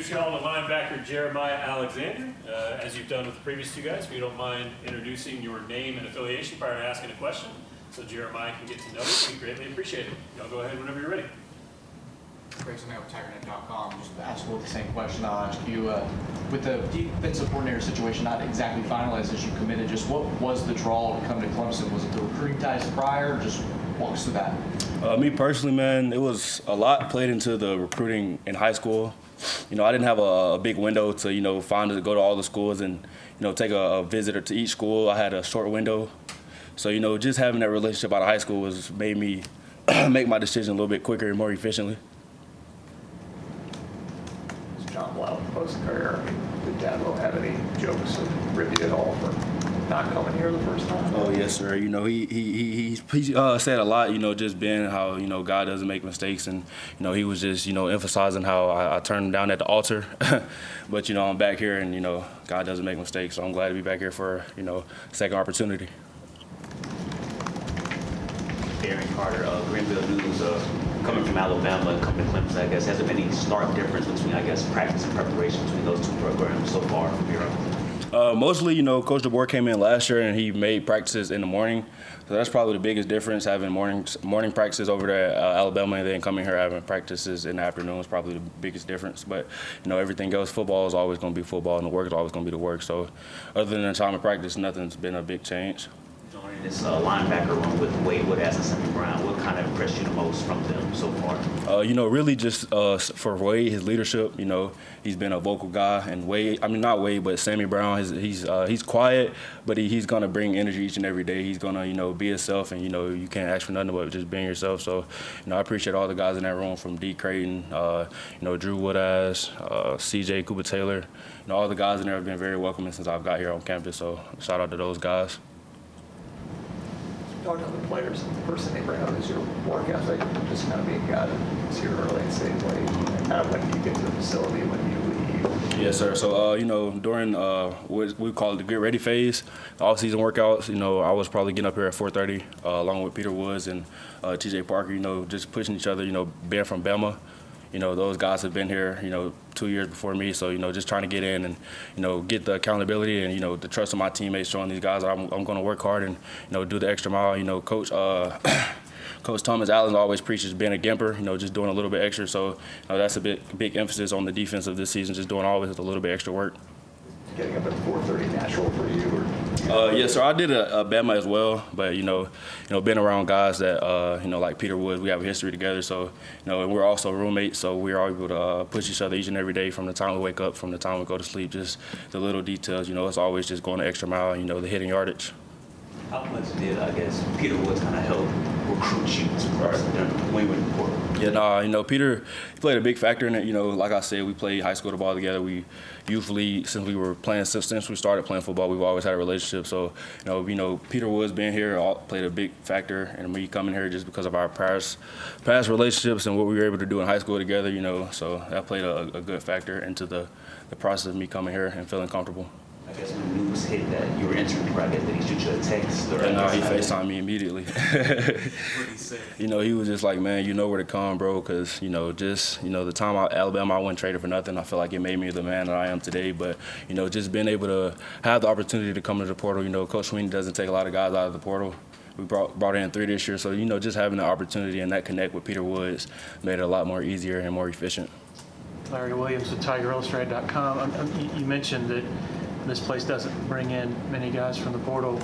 introduce you all to linebacker Jeremiah Alexander. As you've done with the previous two guys, if you don't mind introducing your name and affiliation prior to asking a question, so Jeremiah can get to know you, we greatly appreciate it. Y'all go ahead whenever you're ready. Greg, something with TigerNet.com. Just ask the same question I'll ask you. With the defensive coordinator situation not exactly finalized as you committed, just what was the draw to come to Clemson? Was it the recruiting ties prior? Just walk us through that. Me personally, man, it was a lot played into the recruiting in high school. You know, I didn't have a big window to, go to all the schools and, take a visitor to each school. I had a short window. So, just having that relationship out of high school made me make my decision a little bit quicker and more efficiently. John Blount post-career. Did Dabo have any jokes and rib you at all for not coming here the first time? Oh yes, sir. He said a lot. Just being how God doesn't make mistakes, and he was just emphasizing how I turned him down at the altar. But I'm back here, and God doesn't make mistakes. So I'm glad to be back here for second opportunity. Aaron Carter, Greenville News, coming from Alabama and coming to Clemson, I guess, has there been any stark difference between, practice and preparation between those two programs so far from here on? Mostly, Coach DeBoer came in last year and he made practices in the morning. So that's probably the biggest difference, having morning practices over there at Alabama and then coming here having practices in the afternoon is probably the biggest difference. But, everything else, football is always going to be football and the work is always going to be the work. So other than the time of practice, nothing's been a big change. Joining this linebacker room with Woodaz and Sammy, what kind of impressed you the most from them so far? Really just for Wade, his leadership. He's been a vocal guy, and not Wade, but Sammy Brown. He's quiet, but he's gonna bring energy each and every day. He's gonna be himself, and you can't ask for nothing but just being yourself. So I appreciate all the guys in that room, from D. Creighton, Drew Woodaz, CJ Cooper Taylor. All the guys in there have been very welcoming since I've got here on campus. So shout out to those guys. Talking to the players, the first thing they bring up is your work ethic, just kind of being a guy that's here early and stays late. Kind of when you get to the facility, when you leave. Yes, sir. So, during what we call it the get ready phase, the off-season workouts, I was probably getting up here at 4:30, along with Peter Woods and T.J. Parker, just pushing each other, being from Bama. Those guys have been here, 2 years before me. So, just trying to get in and, get the accountability and, the trust of my teammates, showing these guys that I'm going to work hard and, do the extra mile. Coach Thomas Allen always preaches being a gimper, just doing a little bit extra. So, that's a big emphasis on the defense of this season, just doing always a little bit extra work. Getting up at 4:30 natural for you? Yes, sir. I did a Bama as well, but being around guys that like Peter Woods, we have a history together. So and we're also roommates, so we're all able to push each other each and every day, from the time we wake up, from the time we go to sleep. Just the little details. It's always just going the extra mile. The hitting yardage. How much did Peter Woods kind of help recruit you to Clemson when you went to Portland? Yeah, Peter, he played a big factor in it. Like I said, we played high school ball together. We youthfully, since we started playing football, we've always had a relationship. So, Peter Woods being here played a big factor, and me coming here just because of our past relationships and what we were able to do in high school together. So that played a good factor into the process of me coming here and feeling comfortable. I guess when news hit that you were entering the bracket, did he shoot you a text? Or he FaceTimed me immediately. What did he say? He was just like, man, you know where to come, bro, because, the time Alabama, I wasn't traded for nothing. I feel like it made me the man that I am today. But, just being able to have the opportunity to come to the portal, Coach Swinney doesn't take a lot of guys out of the portal. We brought in 3 this year. So, just having the opportunity and that connect with Peter Woods made it a lot more easier and more efficient. Larry Williams with TigerIllustrated.com. You mentioned that this place doesn't bring in many guys from the portal.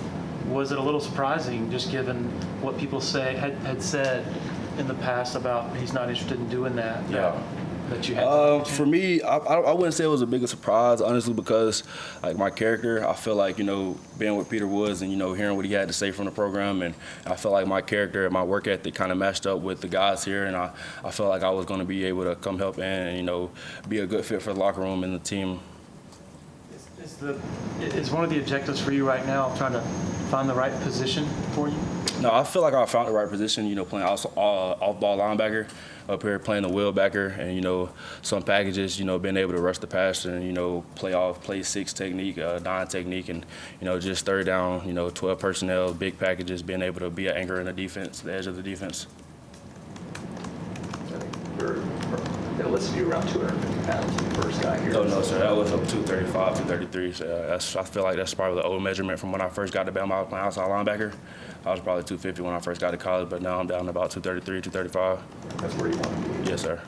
Was it a little surprising, just given what people had said in the past about he's not interested in doing that? Yeah. That you had. For me, I wouldn't say it was a bigger surprise, honestly, because my character, I feel like being with Peter Woods and hearing what he had to say from the program, and I felt like my character and my work ethic kind of matched up with the guys here, and I felt like I was going to be able to come help in and be a good fit for the locker room and the team. Is one of the objectives for you right now trying to find the right position for you? No, I feel like I found the right position, playing off-ball linebacker, up here playing the wheelbacker, and, some packages, being able to rush the passer and, play 6 technique, 9 technique, and, just third down, 12 personnel, big packages, being able to be an anchor in the defense, the edge of the defense. I think we're listed you around 250 pounds when you first got here. Oh, no, sir. That was up 235, 233. So I feel like that's probably the old measurement from when I first got to Bama. I was playing outside linebacker. I was probably 250 when I first got to college, but now I'm down to about 233, 235. That's where you want to be. Yes, sir.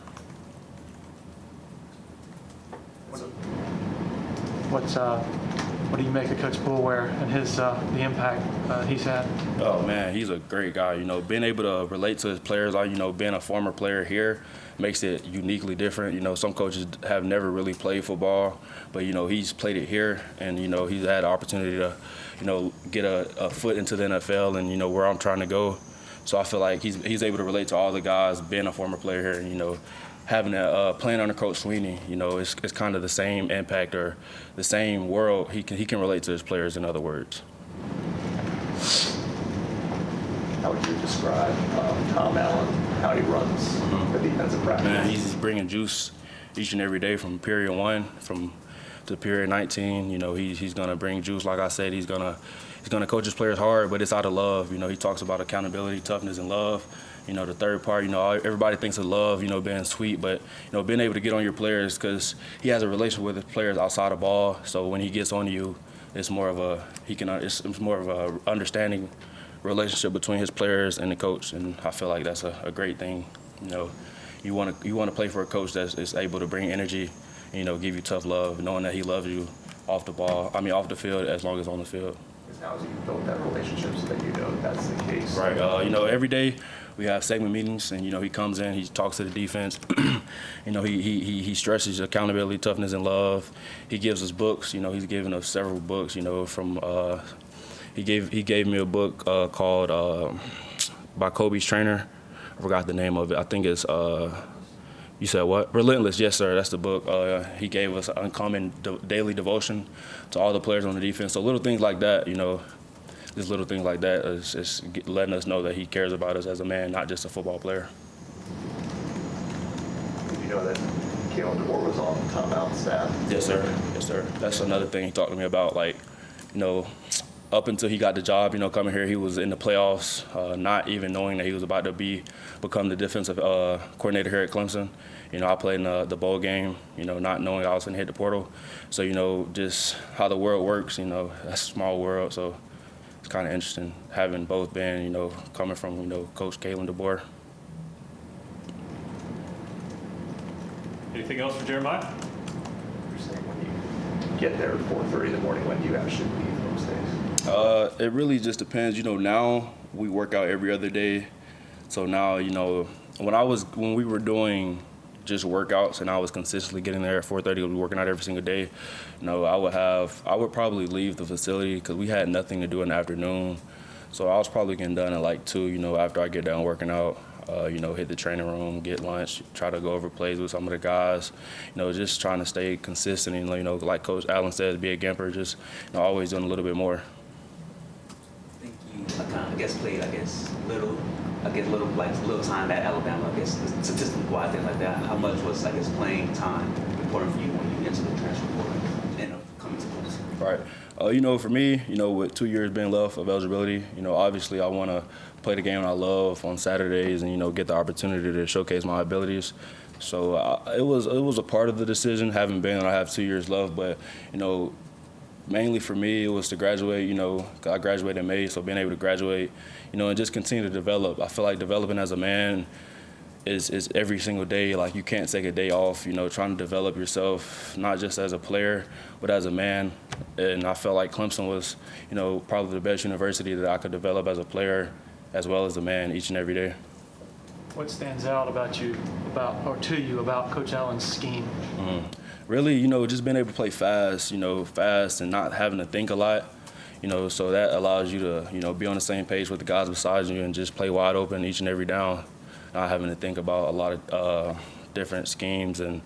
What do you make of Coach Boulware and his the impact he's had? Oh, man, he's a great guy. You know, being able to relate to his players, you know, being a former player here makes it uniquely different. You know, some coaches have never really played football, but, you know, he's played it here, and, you know, he's had the opportunity to, you know, get a foot into the NFL and, you know, where I'm trying to go. So I feel like he's able to relate to all the guys, being a former player here, and, you know, having playing under Coach Swinney, you know, it's kind of the same impact or the same world. He can relate to his players, in other words. How would you describe Tom Allen, how he runs the defensive practice? Man, he's bringing juice each and every day from period 1 to period 19. You know, he's gonna bring juice. Like I said, he's gonna coach his players hard, but it's out of love. You know, he talks about accountability, toughness, and love. You know, the third part, you know, everybody thinks of love, you know, being sweet, but, you know, being able to get on your players, because he has a relationship with his players outside of ball. So when he gets on you, it's more of a understanding relationship between his players and the coach, and I feel like that's a great thing. You know, you want to play for a coach that's able to bring energy, and, you know, give you tough love, knowing that he loves you off the field as long as on the field. Because now as you build that relationship so that you know that's the case. Right. You know, every day we have segment meetings, and, you know, he comes in, he talks to the defense. You know, he stresses accountability, toughness, and love. He gives us books. You know, he's given us several books. You know, from he gave me a book called by Kobe's trainer. I forgot the name of it. I think it's you said what? Relentless. Yes, sir. That's the book. He gave us an uncommon daily devotion to all the players on the defense. So little things like that, you know, just little things like that is letting us know that he cares about us as a man, not just a football player. Did you know that Kalen DeBoer was on Tom Allen's staff? Yes, sir. Yes, sir. That's another thing he talked to me about. Like, you know, up until he got the job, you know, coming here, he was in the playoffs, not even knowing that he was about to become the defensive coordinator here at Clemson. You know, I played in the bowl game, you know, not knowing I was going to hit the portal. So, you know, just how the world works, you know, that's a small world. So it's kind of interesting having both been, you know, coming from, you know, Coach Kalen DeBoer. Anything else for Jeremiah? You're saying when you get there at 4:30 in the morning, when do you actually leave those days? It really just depends. You know, now we work out every other day. So now, you know, when we were doing just workouts and I was consistently getting there at 4:30, we were working out every single day, you know, I would probably leave the facility because we had nothing to do in the afternoon. So I was probably getting done at like 2, you know, after I get done working out. You know, hit the training room, get lunch, try to go over plays with some of the guys. You know, just trying to stay consistent and, you know, like Coach Allen says, be a Gamper, just, you know, always doing a little bit more. I think you, played little time at Alabama, statistically-wise, things like that. How much was, playing time important for you when you entered the transfer portal and coming to Clemson? Right. You know, for me, you know, with 2 years being left of eligibility, you know, obviously I want to play the game I love on Saturdays and, you know, get the opportunity to showcase my abilities. So it was a part of the decision, having been, I have 2 years left, but, you know, mainly for me, it was to graduate. You know, I graduated in May, so being able to graduate, you know, and just continue to develop. I feel like developing as a man is every single day. Like, you can't take a day off, you know, trying to develop yourself, not just as a player, but as a man. And I felt like Clemson was, you know, probably the best university that I could develop as a player as well as a man each and every day. What stands out to you about Coach Allen's scheme? Really, you know, just being able to play fast and not having to think a lot, you know, so that allows you to, you know, be on the same page with the guys beside you and just play wide open each and every down, not having to think about a lot of different schemes and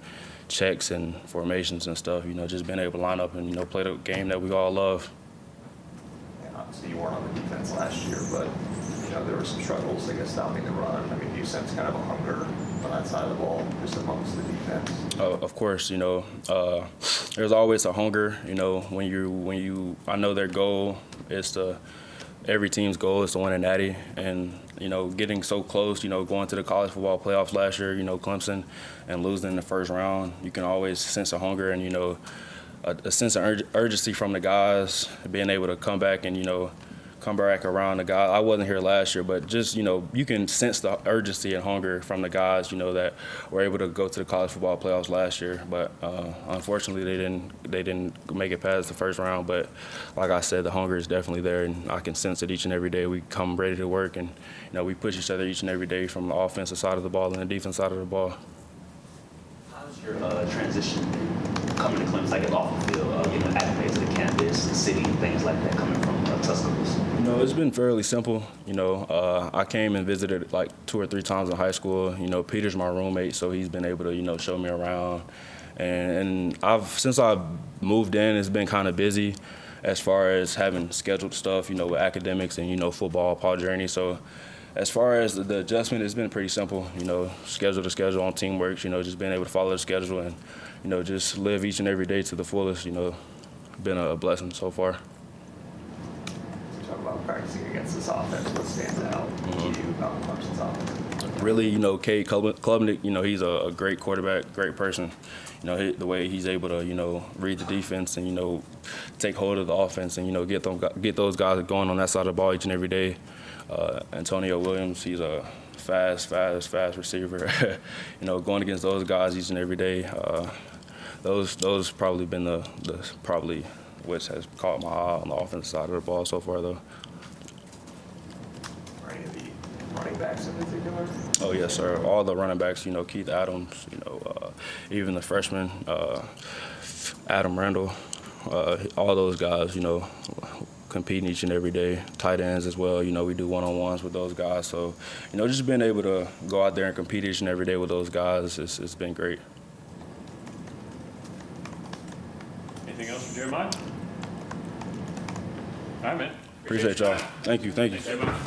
checks and formations and stuff, you know, just being able to line up and, you know, play the game that we all love. And obviously you weren't on the defense last year, but, you know, there were some struggles, I guess, stopping the run. I mean, do you sense kind of a hunger on that side of the ball, just amongst the defense? Of course, you know, there's always a hunger, you know, when you, I know their goal is to every team's goal is to win a natty, and getting so close, going to the college football playoffs last year, Clemson, and losing in the first round, you can always sense a hunger and a sense of urgency from the guys, being able to come back and come back around the guys. I wasn't here last year, but just you can sense the urgency and hunger from the guys, that were able to go to the college football playoffs last year. But unfortunately, they didn't make it past the first round. But like I said, the hunger is definitely there, and I can sense it each and every day. We come ready to work, and we push each other each and every day from the offensive side of the ball and the defensive side of the ball. How's your transition coming to Clemson, like off the field, acclimated to the campus, the city, things like that, coming from Tuscaloosa? It's been fairly simple. I came and visited like 2 or 3 times in high school. Peter's my roommate, so he's been able to, show me around. And since I've moved in, it's been kind of busy as far as having scheduled stuff, with academics and, football, Paul Journey. So as far as the adjustment, it's been pretty simple, schedule to schedule on teamwork, just being able to follow the schedule and, just live each and every day to the fullest, been a blessing so far. Talk about practicing against this offense. What stands out to you about Clemson's offense? Really, Cade Klubnik, he's a great quarterback, great person. The way he's able to, read the defense and, take hold of the offense and, get those guys going on that side of the ball each and every day. Antonio Williams, he's a fast receiver. Going against those guys each and every day, those probably been the which has caught my eye on the offensive side of the ball so far, though. Are any of the running backs in particular? Oh, yes, sir. All the running backs, Keith Adams, even the freshman, Adam Randall, all those guys, competing each and every day. Tight ends as well, we do one-on-ones with those guys. So, just being able to go out there and compete each and every day with those guys, it's been great. Anything else from Jeremiah? All right, man. Appreciate y'all. Thank you. Thanks, everybody.